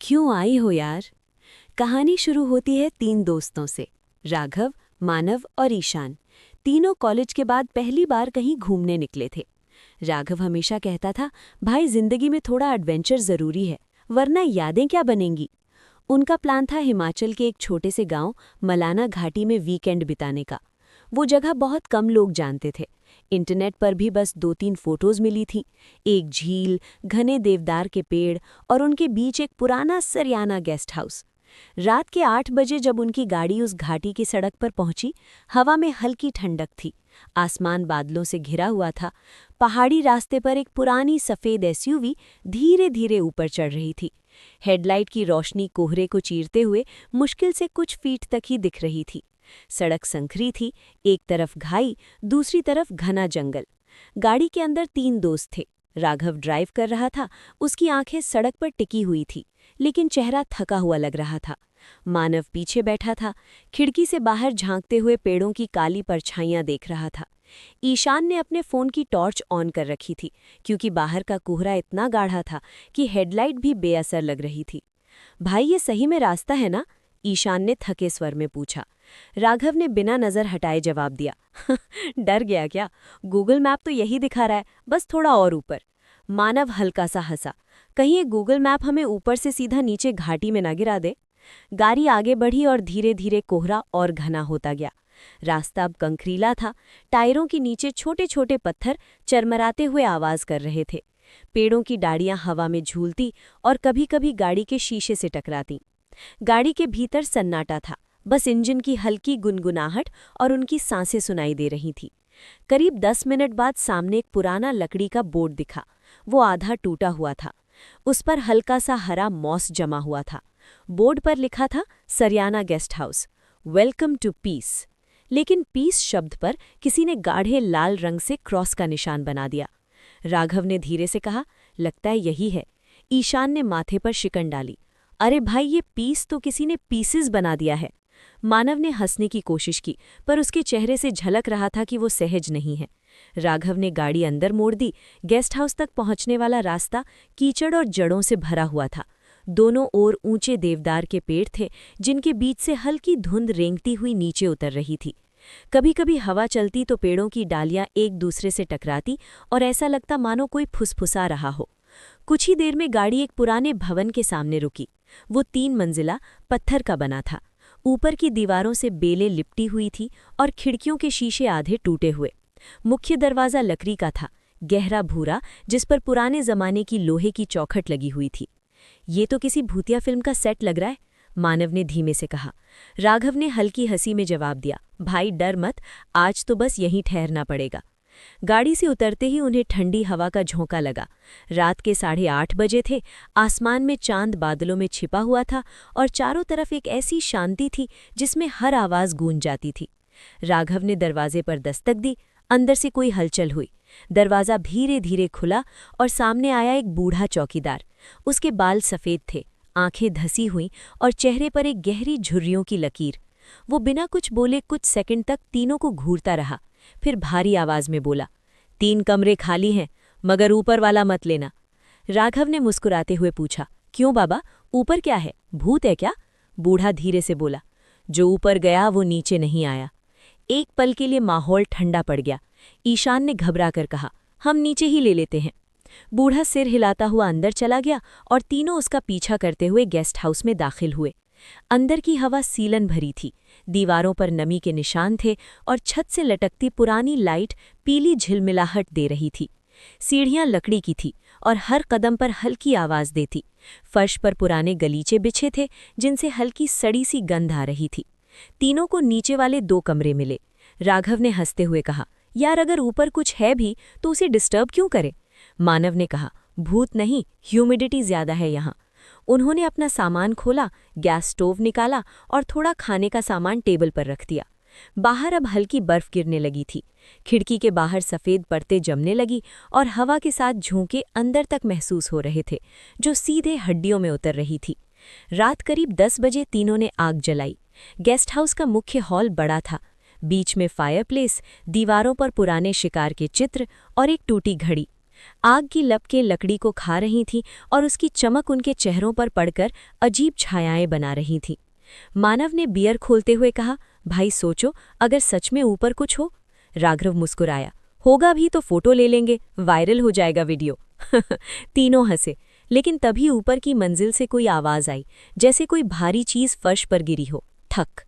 क्यों आई हो यार। कहानी शुरू होती है तीन दोस्तों से, राघव, मानव और ईशान। तीनों कॉलेज के बाद पहली बार कहीं घूमने निकले थे। राघव हमेशा कहता था, भाई जिंदगी में थोड़ा एडवेंचर जरूरी है, वरना यादें क्या बनेंगी। उनका प्लान था हिमाचल के एक छोटे से गांव मलाना घाटी में वीकेंड बिताने का। वो जगह बहुत कम लोग जानते थे। इंटरनेट पर भी बस 2-3 फोटोज मिली थीं। एक झील, घने देवदार के पेड़ और उनके बीच एक पुराना सरियाना गेस्ट हाउस। रात के 8 बजे जब उनकी गाड़ी उस घाटी की सड़क पर पहुंची, हवा में हल्की ठंडक थी। आसमान बादलों से घिरा हुआ था। पहाड़ी रास्ते पर एक पुरानी सफ़ेद एसयूवी धीरे धीरे ऊपर चढ़ रही थी। हेडलाइट की रोशनी कोहरे को चीरते हुए मुश्किल से कुछ फीट तक ही दिख रही थी। सड़क संकरी थी, एक तरफ घाई, दूसरी तरफ घना जंगल। गाड़ी के अंदर 3 दोस्त थे। राघव ड्राइव कर रहा था, उसकी आंखें सड़क पर टिकी हुई थी, लेकिन चेहरा थका हुआ लग रहा था। मानव पीछे बैठा था, खिड़की से बाहर झांकते हुए पेड़ों की काली परछाइयां देख रहा था। ईशान ने अपने फ़ोन की टॉर्च ऑन कर रखी थी, क्योंकि बाहर का कोहरा इतना गाढ़ा था कि हेडलाइट भी बेअसर लग रही थी। भाई, ये सही में रास्ता है ना? ईशान ने थके स्वर में पूछा। राघव ने बिना नज़र हटाए जवाब दिया, डर गया क्या? गूगल मैप तो यही दिखा रहा है, बस थोड़ा और ऊपर। मानव हल्का सा हंसा, कहीं ये गूगल मैप हमें ऊपर से सीधा नीचे घाटी में ना गिरा दे। गाड़ी आगे बढ़ी और धीरे धीरे कोहरा और घना होता गया। रास्ता अब कंकरीला था। टायरों के नीचे छोटे छोटे पत्थर चरमराते हुए आवाज कर रहे थे। पेड़ों की डाड़ियां हवा में झूलती और कभी कभी गाड़ी के शीशे से टकराती। गाड़ी के भीतर सन्नाटा था, बस इंजन की हल्की गुनगुनाहट और उनकी सांसें सुनाई दे रही थी। करीब 10 मिनट बाद सामने एक पुराना लकड़ी का बोर्ड दिखा। वो आधा टूटा हुआ था। उस पर हल्का सा हरा मॉस जमा हुआ था। बोर्ड पर लिखा था, Sariyana guest house, welcome to peace. लेकिन पीस शब्द पर किसी ने गाढ़े लाल रंग से क्रॉस का निशान बना दिया। राघव ने धीरे से कहा, लगता है यही है। ईशान ने माथे पर शिकन डाली, अरे भाई, ये पीस तो किसी ने पीसेस बना दिया है। मानव ने हंसने की कोशिश की, पर उसके चेहरे से झलक रहा था कि वो सहज नहीं है। राघव ने गाड़ी अंदर मोड़ दी। गेस्ट हाउस तक पहुंचने वाला रास्ता कीचड़ और जड़ों से भरा हुआ था। दोनों ओर ऊंचे देवदार के पेड़ थे, जिनके बीच से हल्की धुंध रेंगती हुई नीचे उतर रही थी। कभी कभी हवा चलती तो पेड़ों की डालियां एक दूसरे से टकराती और ऐसा लगता मानो कोई फुसफुसा रहा हो। कुछ ही देर में गाड़ी एक पुराने भवन के सामने रुकी। वो 3 मंजिला, पत्थर का बना था। ऊपर की दीवारों से बेलें लिपटी हुई थी और खिड़कियों के शीशे आधे टूटे हुए। मुख्य दरवाज़ा लकड़ी का था, गहरा भूरा, जिस पर पुराने ज़माने की लोहे की चौखट लगी हुई थी। ये तो किसी भूतिया फिल्म का सेट लग रहा है, मानव ने धीमे से कहा। राघव ने हल्की हंसी में जवाब दिया, भाई डर मत, आज तो बस यहीं ठहरना पड़ेगा। गाड़ी से उतरते ही उन्हें ठंडी हवा का झोंका लगा। रात के 8:30 बजे थे। आसमान में चांद बादलों में छिपा हुआ था और चारों तरफ एक ऐसी शांति थी जिसमें हर आवाज़ गूंज जाती थी। राघव ने दरवाजे पर दस्तक दी। अंदर से कोई हलचल हुई। दरवाज़ा धीरे धीरे खुला और सामने आया एक बूढ़ा चौकीदार। उसके बाल सफ़ेद थे, आंखें धसी हुईं और चेहरे पर एक गहरी झुर्रियों की लकीर। वो बिना कुछ बोले कुछ सेकंड तक तीनों को घूरता रहा, फिर भारी आवाज में बोला, 3 कमरे खाली हैं, मगर ऊपर वाला मत लेना। राघव ने मुस्कुराते हुए पूछा, क्यों बाबा, ऊपर क्या है, भूत है क्या? बूढ़ा धीरे से बोला, जो ऊपर गया वो नीचे नहीं आया। एक पल के लिए माहौल ठंडा पड़ गया। ईशान ने घबरा कर कहा, हम नीचे ही ले लेते हैं। बूढ़ा सिर हिलाता हुआ अंदर चला गया और तीनों उसका पीछा करते हुए गेस्ट हाउस में दाखिल हुए। अंदर की हवा सीलन भरी थी। दीवारों पर नमी के निशान थे और छत से लटकती पुरानी लाइट पीली झिलमिलाहट दे रही थी। सीढ़ियां लकड़ी की थी और हर कदम पर हल्की आवाज देती। फर्श पर पुराने गलीचे बिछे थे, जिनसे हल्की सड़ी सी गंध आ रही थी। तीनों को नीचे वाले 2 कमरे मिले। राघव ने हंसते हुए कहा, यार अगर ऊपर कुछ है भी तो उसे डिस्टर्ब क्यों करे? मानव ने कहा, भूत नहीं, ह्यूमिडिटी ज्यादा है यहाँ। उन्होंने अपना सामान खोला, गैस स्टोव निकाला और थोड़ा खाने का सामान टेबल पर रख दिया। बाहर अब हल्की बर्फ गिरने लगी थी। खिड़की के बाहर सफ़ेद परतें जमने लगी और हवा के साथ झोंके अंदर तक महसूस हो रहे थे, जो सीधे हड्डियों में उतर रही थी। रात करीब 10 बजे तीनों ने आग जलाई। गेस्ट हाउस का मुख्य हॉल बड़ा था। बीच में फायरप्लेस, दीवारों पर पुराने शिकार के चित्र और एक टूटी घड़ी। आग की लपकें लकड़ी को खा रही थीं और उसकी चमक उनके चेहरों पर पड़कर अजीब छायाएं बना रही थी। मानव ने बियर खोलते हुए कहा, भाई सोचो, अगर सच में ऊपर कुछ हो। राघव मुस्कुराया, होगा भी तो फोटो ले लेंगे, वायरल हो जाएगा वीडियो। तीनों हंसे, लेकिन तभी ऊपर की मंजिल से कोई आवाज आई, जैसे कोई भारी चीज फर्श पर गिरी हो। ठक।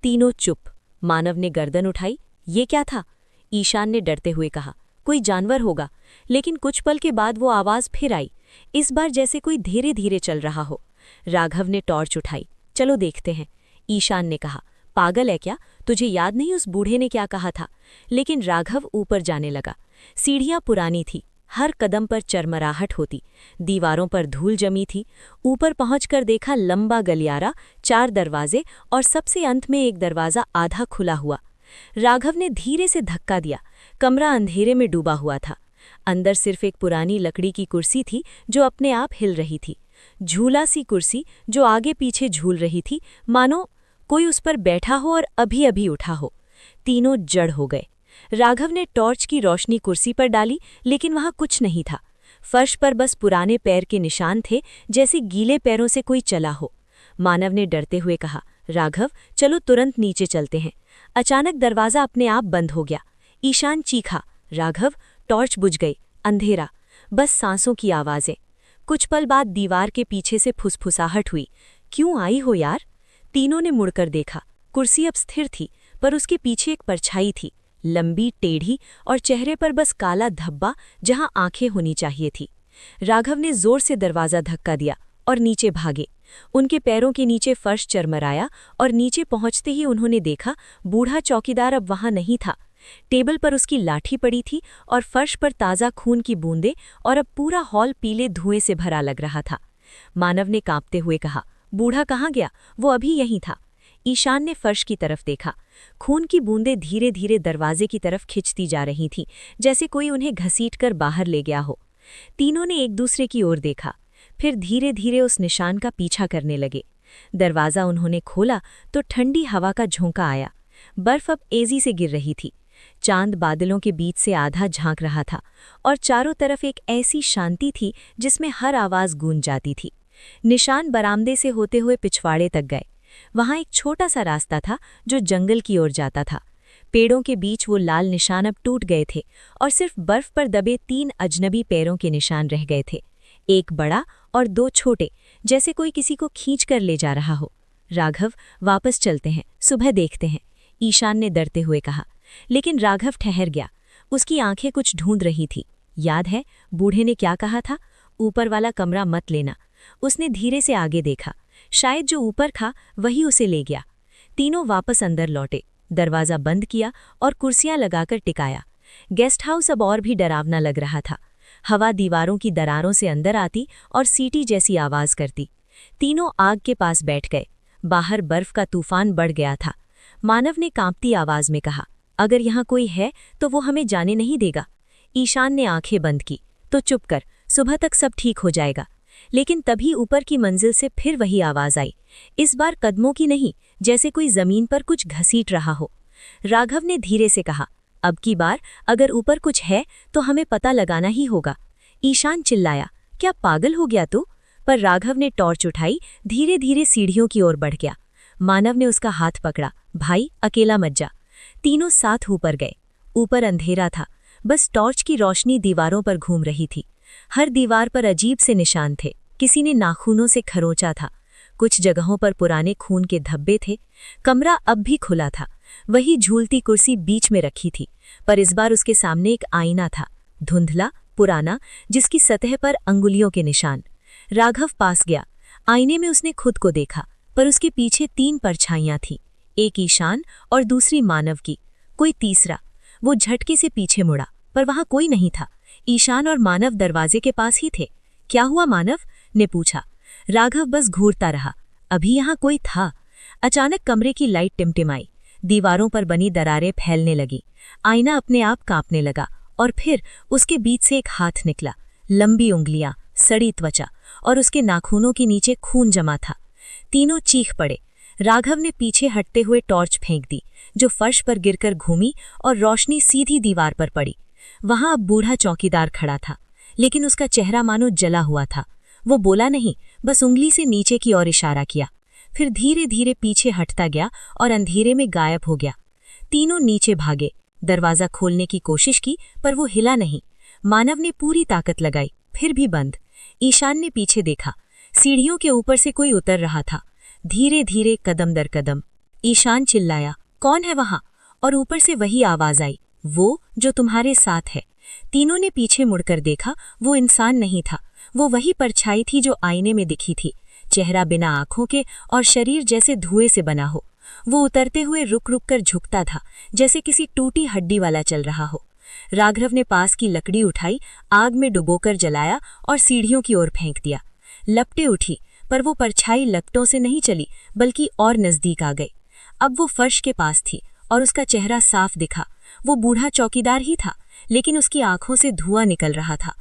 तीनों चुप। मानव ने गर्दन उठाई, ये क्या था? ईशान ने डरते हुए कहा, कोई जानवर होगा। लेकिन कुछ पल के बाद वो आवाज फिर आई, इस बार जैसे कोई धीरे धीरे चल रहा हो। राघव ने टॉर्च उठाई, चलो देखते हैं। ईशान ने कहा, पागल है क्या, तुझे याद नहीं उस बूढ़े ने क्या कहा था? लेकिन राघव ऊपर जाने लगा। सीढ़ियां पुरानी थी, हर कदम पर चरमराहट होती, दीवारों पर धूल जमी थी। ऊपर पहुंचकर देखा लंबा गलियारा, 4 दरवाजे और सबसे अंत में एक दरवाजा आधा खुला हुआ। राघव ने धीरे से धक्का दिया। कमरा अंधेरे में डूबा हुआ था। अंदर सिर्फ एक पुरानी लकड़ी की कुर्सी थी जो अपने आप हिल रही थी। झूला सी कुर्सी जो आगे पीछे झूल रही थी, मानो कोई उस पर बैठा हो और अभी अभी उठा हो। तीनों जड़ हो गए। राघव ने टॉर्च की रोशनी कुर्सी पर डाली, लेकिन वहां कुछ नहीं था। फर्श पर बस पुराने पैर के निशान थे, जैसे गीले पैरों से कोई चला हो। मानव ने डरते हुए कहा, राघव चलो तुरंत नीचे चलते हैं। अचानक दरवाजा अपने आप बंद हो गया। ईशान चीखा, राघव! टॉर्च बुझ गई। अंधेरा, बस सांसों की आवाजें। कुछ पल बाद दीवार के पीछे से फुसफुसाहट हुई, क्यों आई हो यार? तीनों ने मुड़कर देखा। कुर्सी अब स्थिर थी, पर उसके पीछे एक परछाई थी, लंबी, टेढ़ी और चेहरे पर बस काला धब्बा जहां आंखें होनी चाहिए थी। राघव ने जोर से दरवाजा धक्का दिया और नीचे भागे। उनके पैरों के नीचे फर्श चरमराया और नीचे पहुंचते ही उन्होंने देखा बूढ़ा चौकीदार अब वहां नहीं था। टेबल पर उसकी लाठी पड़ी थी और फर्श पर ताज़ा खून की बूंदें, और अब पूरा हॉल पीले धुएं से भरा लग रहा था। मानव ने कांपते हुए कहा, बूढ़ा कहाँ गया? वो अभी यहीं था। ईशान ने फर्श की तरफ देखा। खून की बूंदें धीरे धीरे दरवाजे की तरफ खिंचती जा रही थीं, जैसे कोई उन्हें घसीटकर बाहर ले गया हो। तीनों ने एक दूसरे की ओर देखा, फिर धीरे धीरे उस निशान का पीछा करने लगे। दरवाज़ा उन्होंने खोला तो ठंडी हवा का झोंका आया। बर्फ अब तेजी से गिर रही थी। चांद बादलों के बीच से आधा झांक रहा था और चारों तरफ एक ऐसी शांति थी जिसमें हर आवाज़ गूंज जाती थी। निशान बरामदे से होते हुए पिछवाड़े तक गए। वहां एक छोटा सा रास्ता था जो जंगल की ओर जाता था। पेड़ों के बीच वो लाल निशान अब टूट गए थे और सिर्फ बर्फ पर दबे 3 अजनबी पैरों के निशान रह गए थे, एक बड़ा और 2 छोटे, जैसे कोई किसी को खींच कर ले जा रहा हो। राघव वापस चलते हैं, सुबह देखते हैं, ईशान ने डरते हुए कहा। लेकिन राघव ठहर गया। उसकी आंखें कुछ ढूंढ रही थी। याद है बूढ़े ने क्या कहा था? ऊपर वाला कमरा मत लेना। उसने धीरे से आगे देखा, शायद जो ऊपर था वही उसे ले गया। तीनों वापस अंदर लौटे, दरवाज़ा बंद किया और कुर्सियां लगाकर टिकाया। गेस्ट हाउस अब और भी डरावना लग रहा था। हवा दीवारों की दरारों से अंदर आती और सीटी जैसी आवाज़ करती। तीनों आग के पास बैठ गए। बाहर बर्फ का तूफान बढ़ गया था। मानव ने कांपती आवाज़ में कहा, अगर यहाँ कोई है तो वो हमें जाने नहीं देगा। ईशान ने आंखें बंद की, तो चुप कर, सुबह तक सब ठीक हो जाएगा। लेकिन तभी ऊपर की मंजिल से फिर वही आवाज़ आई, इस बार कदमों की नहीं, जैसे कोई जमीन पर कुछ घसीट रहा हो। राघव ने धीरे से कहा, अब की बार अगर ऊपर कुछ है तो हमें पता लगाना ही होगा। ईशान चिल्लाया, क्या पागल हो गया तू? पर राघव ने टॉर्च उठाई, धीरे धीरे सीढ़ियों की ओर बढ़ गया। मानव ने उसका हाथ पकड़ा, भाई अकेला मत जा। तीनों साथ ऊपर गए। ऊपर अंधेरा था, बस टॉर्च की रोशनी दीवारों पर घूम रही थी। हर दीवार पर अजीब से निशान थे, किसी ने नाखूनों से खरोंचा था। कुछ जगहों पर पुराने खून के धब्बे थे। कमरा अब भी खुला था। वही झूलती कुर्सी बीच में रखी थी, पर इस बार उसके सामने एक आईना था, धुंधला, पुराना, जिसकी सतह पर अंगुलियों के निशान। राघव पास गया। आईने में उसने खुद को देखा, पर उसके पीछे 3 परछाइयां थीं, एक ईशान और दूसरी मानव की, कोई तीसरा। वो झटके से पीछे मुड़ा, पर वहां कोई नहीं था। ईशान और मानव दरवाजे के पास ही थे। क्या हुआ मानव? ने पूछा। राघव बस घूरता रहा, अभी यहाँ कोई था। अचानक कमरे की लाइट टिमटिमाई, दीवारों पर बनी दरारें फैलने लगी, आईना अपने आप कांपने लगा और फिर उसके बीच से एक हाथ निकला, लंबी उंगलियां, सड़ी त्वचा और उसके नाखूनों के नीचे खून जमा था। तीनों चीख पड़े। राघव ने पीछे हटते हुए टॉर्च फेंक दी, जो फर्श पर गिरकर घूमी और रोशनी सीधी दीवार पर पड़ी। वहां अब बूढ़ा चौकीदार खड़ा था। लेकिन उसका चेहरा मानो जला हुआ था। वो बोला नहीं, बस उंगली से नीचे की ओर इशारा किया। फिर धीरे धीरे पीछे हटता गया और अंधेरे में गायब हो गया। तीनों नीचे भागे, दरवाजा खोलने की कोशिश की, पर वो हिला नहीं। मानव ने पूरी ताकत लगाई, फिर भी बंद। ईशान ने पीछे देखा, सीढ़ियों के ऊपर से कोई उतर रहा था, धीरे धीरे, कदम दर कदम। ईशान चिल्लाया, कौन है वहां? और ऊपर से वही आवाज आई, वो जो तुम्हारे साथ है। तीनों ने पीछे मुड़कर देखा, वो इंसान नहीं था, वो वही परछाई थी जो आईने में दिखी थी। चेहरा बिना आंखों के और शरीर जैसे धुएं से बना हो। वो उतरते हुए रुक रुक कर झुकता था, जैसे किसी टूटी हड्डी वाला चल रहा हो। राघव ने पास की लकड़ी उठाई, आग में डुबोकर जलाया और सीढ़ियों की ओर फेंक दिया। लपटें उठी, पर वो परछाई लपटों से नहीं चली, बल्कि और नजदीक आ गई। अब वो फर्श के पास थी और उसका चेहरा साफ दिखा। वो बूढ़ा चौकीदार ही था, लेकिन उसकी आंखों से धुआं निकल रहा था।